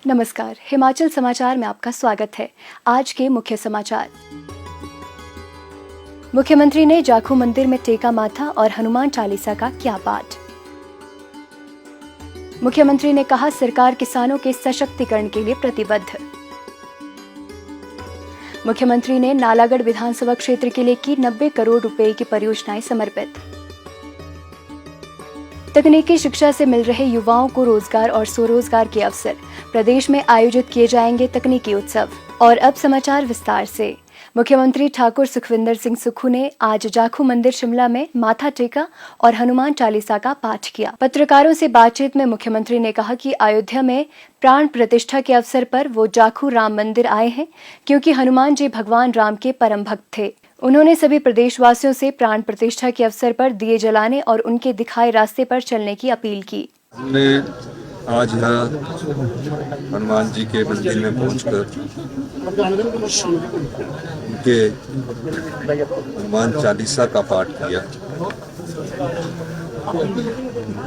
नमस्कार, हिमाचल समाचार में आपका स्वागत है। आज के मुख्य समाचार। मुख्यमंत्री ने जाखू मंदिर में टेका माथा और हनुमान चालीसा का किया पाठ। मुख्यमंत्री ने कहा, सरकार किसानों के सशक्तिकरण के लिए प्रतिबद्ध। मुख्यमंत्री ने नालागढ़ विधानसभा क्षेत्र के लिए की 90 करोड़ रुपए की परियोजनाएं समर्पित। तकनीकी शिक्षा से मिल रहे युवाओं को रोजगार और स्वरोजगार के अवसर, प्रदेश में आयोजित किए जाएंगे तकनीकी उत्सव। और अब समाचार विस्तार से। मुख्यमंत्री ठाकुर सुखविंदर सिंह सुक्खू ने आज जाखू मंदिर शिमला में माथा टेका और हनुमान चालीसा का पाठ किया। पत्रकारों से बातचीत में मुख्यमंत्री ने कहा कि अयोध्या में प्राण प्रतिष्ठा के अवसर पर वो जाखू राम मंदिर आए हैं, क्योंकि हनुमान जी भगवान राम के परम भक्त थे। उन्होंने सभी प्रदेशवासियों से प्राण प्रतिष्ठा के अवसर पर दिए जलाने और उनके दिखाए रास्ते पर चलने की अपील की। हमने आज यहाँ हनुमान जी के मंदिर में पहुंचकर उनके हनुमान चालीसा का पाठ किया,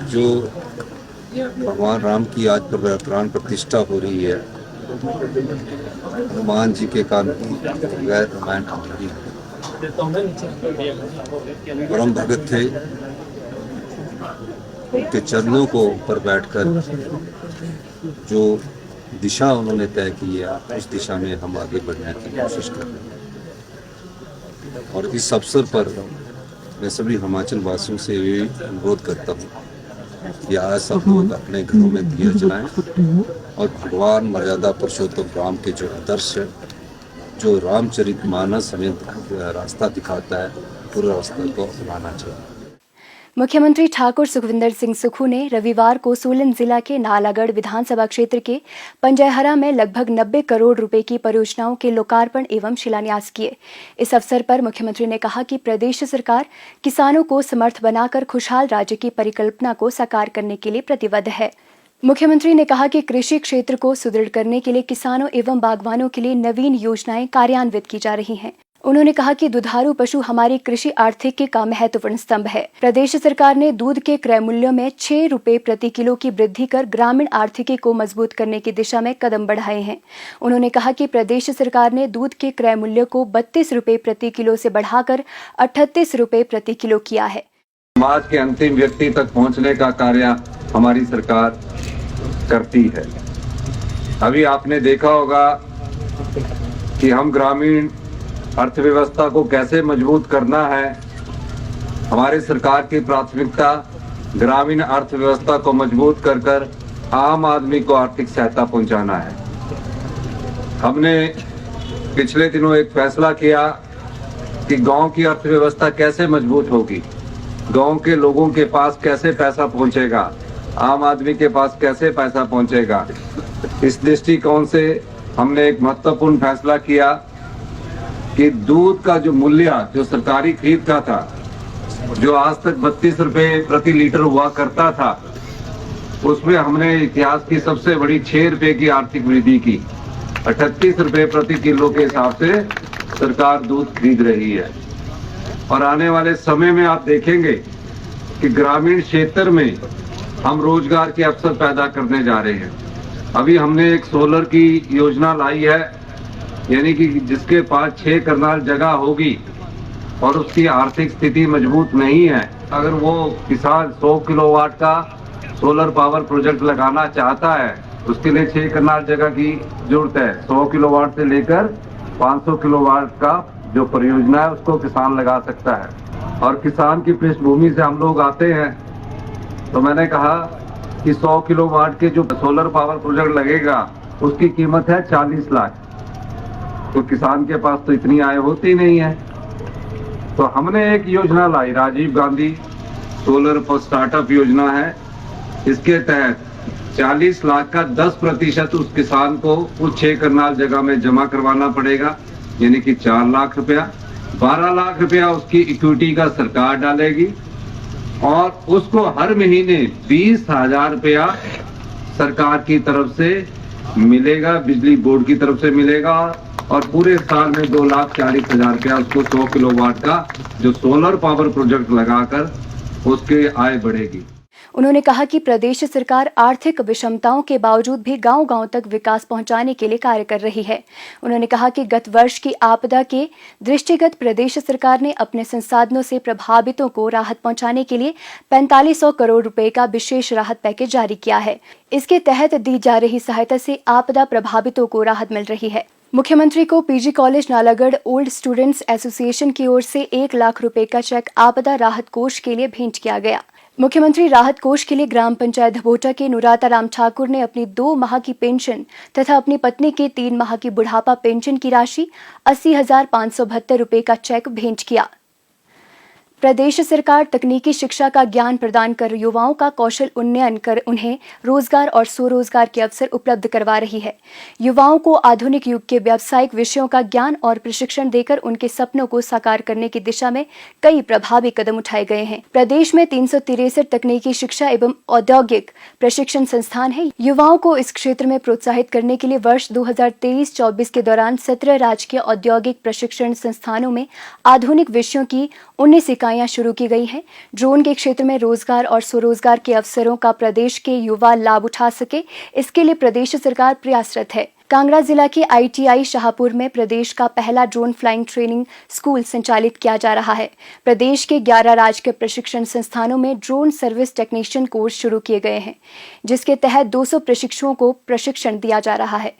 जो भगवान राम की आज प्राण प्रतिष्ठा हो रही है। हनुमान जी के काम की बगैर रामायण अधूरी है। परम भगत थे, उनके चरणों को ऊपर बैठकर जो दिशा उन्होंने तय की है, उस दिशा में हम आगे बढ़ने की कोशिश कर रहे हैं। और इस अवसर पर मैं सभी हिमाचल वासियों से ये अनुरोध करता हूँ कि आज सब लोग अपने घरों में दिए जलाएं और भगवान मर्यादा पुरुषोत्तम राम के जो आदर्श है, जो रामचरितमानस हमें रास्ता दिखाता है, पूरे रास्ते को अपनाना चाहिए। मुख्यमंत्री ठाकुर सुखविंदर सिंह सुक्खू ने रविवार को सोलन जिला के नालागढ़ विधानसभा क्षेत्र के पंजयहरा में लगभग 90 करोड़ रुपए की परियोजनाओं के लोकार्पण एवं शिलान्यास किए। इस अवसर पर मुख्यमंत्री ने कहा कि प्रदेश सरकार किसानों को समर्थ बनाकर खुशहाल राज्य की परिकल्पना को साकार करने के लिए प्रतिबद्ध है। मुख्यमंत्री ने कहा कि कृषि क्षेत्र को सुदृढ़ करने के लिए किसानों एवं बागवानों के लिए नवीन योजनाएं कार्यान्वित की जा रही हैं। उन्होंने कहा कि दुधारू पशु हमारी कृषि आर्थिकी का महत्वपूर्ण स्तंभ है। प्रदेश सरकार ने दूध के क्रय मूल्यों में 6 रुपए प्रति किलो की वृद्धि कर ग्रामीण आर्थिकी को मजबूत करने की दिशा में कदम बढ़ाए हैं। उन्होंने कहा कि प्रदेश सरकार ने दूध के क्रय मूल्य को 32 रुपए प्रति किलो से बढ़ाकर 38 रुपए प्रति किलो किया है। समाज के अंतिम व्यक्ति तक पहुंचने का कार्य हमारी सरकार करती है। अभी आपने देखा होगा कि हम ग्रामीण अर्थव्यवस्था को कैसे मजबूत करना है। हमारी सरकार की प्राथमिकता ग्रामीण अर्थव्यवस्था को मजबूत कर आम आदमी को आर्थिक सहायता पहुंचाना है। हमने पिछले दिनों एक फैसला किया कि गांव की अर्थव्यवस्था कैसे मजबूत होगी, गांव के लोगों के पास कैसे पैसा पहुंचेगा, आम आदमी के पास कैसे पैसा पहुंचेगा। इस दृष्टिकोण से हमने एक महत्वपूर्ण फैसला किया कि दूध का जो मूल्य जो सरकारी खरीद का था, जो आज तक 32 रुपए प्रति लीटर हुआ करता था, उसमें हमने इतिहास की सबसे बड़ी 6 रुपए की आर्थिक वृद्धि की। 38 रुपए प्रति किलो के हिसाब से सरकार दूध खरीद रही है। और आने वाले समय में आप देखेंगे कि ग्रामीण क्षेत्र में हम रोजगार के अवसर पैदा करने जा रहे हैं। अभी हमने एक सोलर की योजना लाई है, यानी कि जिसके पास 6 करनाल जगह होगी और उसकी आर्थिक स्थिति मजबूत नहीं है, अगर वो किसान 100 किलोवाट का सोलर पावर प्रोजेक्ट लगाना चाहता है, उसके लिए 6 करनाल जगह की जरूरत है। 100 किलोवाट से लेकर 500 किलोवाट का जो परियोजना है उसको किसान लगा सकता है। और किसान की पृष्ठभूमि से हम लोग आते हैं, तो मैंने कहा कि 100 किलोवाट के जो सोलर पावर प्रोजेक्ट लगेगा उसकी कीमत है 40 लाख। तो किसान के पास तो इतनी आय होती नहीं है। तो हमने एक योजना लाई, राजीव गांधी सोलर पर स्टार्टअप योजना है। इसके तहत 40 लाख का 10% उस किसान को उस 6 करनाल जगह में जमा करवाना पड़ेगा, यानी कि 4 लाख रुपया। 12 लाख रुपया उसकी इक्विटी का सरकार डालेगी और उसको हर महीने 20,000 रुपया सरकार की तरफ से मिलेगा, बिजली बोर्ड की तरफ से मिलेगा। और पूरे साल में 2,40,000 रुपया उसको 100 किलोवाट का जो सोलर पावर प्रोजेक्ट लगाकर उसकी आय बढ़ेगी। उन्होंने कहा कि प्रदेश सरकार आर्थिक विषमताओं के बावजूद भी गांव-गांव तक विकास पहुंचाने के लिए कार्य कर रही है। उन्होंने कहा कि गत वर्ष की आपदा के दृष्टिगत प्रदेश सरकार ने अपने संसाधनों से प्रभावितों को राहत पहुंचाने के लिए 4500 करोड़ रुपए का विशेष राहत पैकेज जारी किया है। इसके तहत दी जा रही सहायता से आपदा प्रभावितों को राहत मिल रही है। मुख्यमंत्री को PG college Nalagarh old students association की ओर से 1 लाख रुपए का चेक आपदा राहत कोष के लिए भेंट किया गया। मुख्यमंत्री राहत कोष के लिए ग्राम पंचायत धबोटा के नुराता राम ठाकुर ने अपनी 2 माह की पेंशन तथा अपनी पत्नी के 3 माह की बुढ़ापा पेंशन की राशि 80,572 रुपए का चेक भेंट किया। प्रदेश सरकार तकनीकी शिक्षा का ज्ञान प्रदान कर युवाओं का कौशल उन्नयन कर उन्हें रोजगार और स्वरोजगार के अवसर उपलब्ध करवा रही है। युवाओं को आधुनिक युग के व्यावसायिक विषयों का ज्ञान और प्रशिक्षण देकर उनके सपनों को साकार करने की दिशा में कई प्रभावी कदम उठाए गए हैं। प्रदेश में 363 तकनीकी शिक्षा एवं औद्योगिक प्रशिक्षण संस्थान है। युवाओं को इस क्षेत्र में प्रोत्साहित करने के लिए वर्ष 2023-24 के दौरान 17 राजकीय औद्योगिक प्रशिक्षण संस्थानों में आधुनिक विषयों की 19 इकाइयां शुरू की गई हैं। ड्रोन के क्षेत्र में रोजगार और स्वरोजगार के अवसरों का प्रदेश के युवा लाभ उठा सके, इसके लिए प्रदेश सरकार प्रयासरत है। कांगड़ा जिला के ITI शाहपुर में प्रदेश का पहला ड्रोन फ्लाइंग ट्रेनिंग स्कूल संचालित किया जा रहा है। प्रदेश के 11 राजकीय प्रशिक्षण संस्थानों में ड्रोन सर्विस टेक्नीशियन कोर्स शुरू किए गए हैं, जिसके तहत 200 प्रशिक्षुओं को प्रशिक्षण दिया जा रहा है।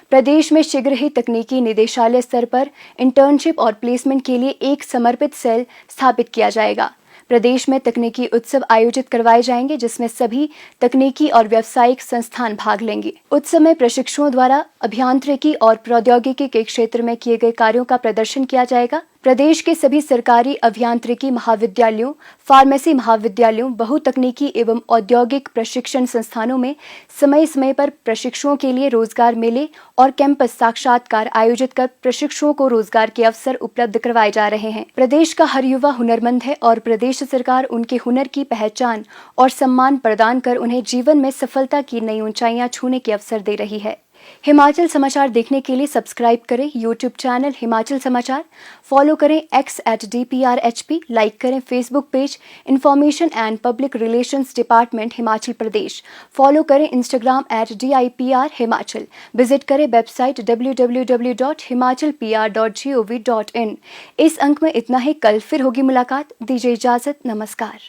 प्रदेश में शीघ्र ही तकनीकी निदेशालय स्तर पर इंटर्नशिप और प्लेसमेंट के लिए एक समर्पित सेल स्थापित किया जाएगा। प्रदेश में तकनीकी उत्सव आयोजित करवाए जाएंगे, जिसमें सभी तकनीकी और व्यावसायिक संस्थान भाग लेंगे। उत्सव में प्रशिक्षुओं द्वारा अभियांत्रिकी और प्रौद्योगिकी के क्षेत्र में किए गए कार्यों का प्रदर्शन किया जाएगा। प्रदेश के सभी सरकारी अभियांत्रिकी महाविद्यालयों, फार्मेसी महाविद्यालयों, बहुतकनीकी एवं औद्योगिक प्रशिक्षण संस्थानों में समय समय पर प्रशिक्षुओं के लिए रोजगार मेले और कैंपस साक्षात्कार आयोजित कर प्रशिक्षुओं को रोजगार के अवसर उपलब्ध करवाए जा रहे हैं। प्रदेश का हर युवा हुनरमंद है और प्रदेश सरकार उनके हुनर की पहचान और सम्मान प्रदान कर उन्हें जीवन में सफलता की नई ऊंचाइयां छूने के अवसर दे रही है। हिमाचल समाचार देखने के लिए सब्सक्राइब करें यूट्यूब चैनल हिमाचल समाचार, फॉलो करें X@DPRHP, लाइक करें Facebook page information and public relations department Himachal Pradesh, follow करें इंस्टाग्राम @DIPR हिमाचल, विजिट करें वेबसाइट www.himachalpr.gov.in। इस अंक में इतना ही। कल फिर होगी मुलाकात। दीजिए इजाजत। नमस्कार।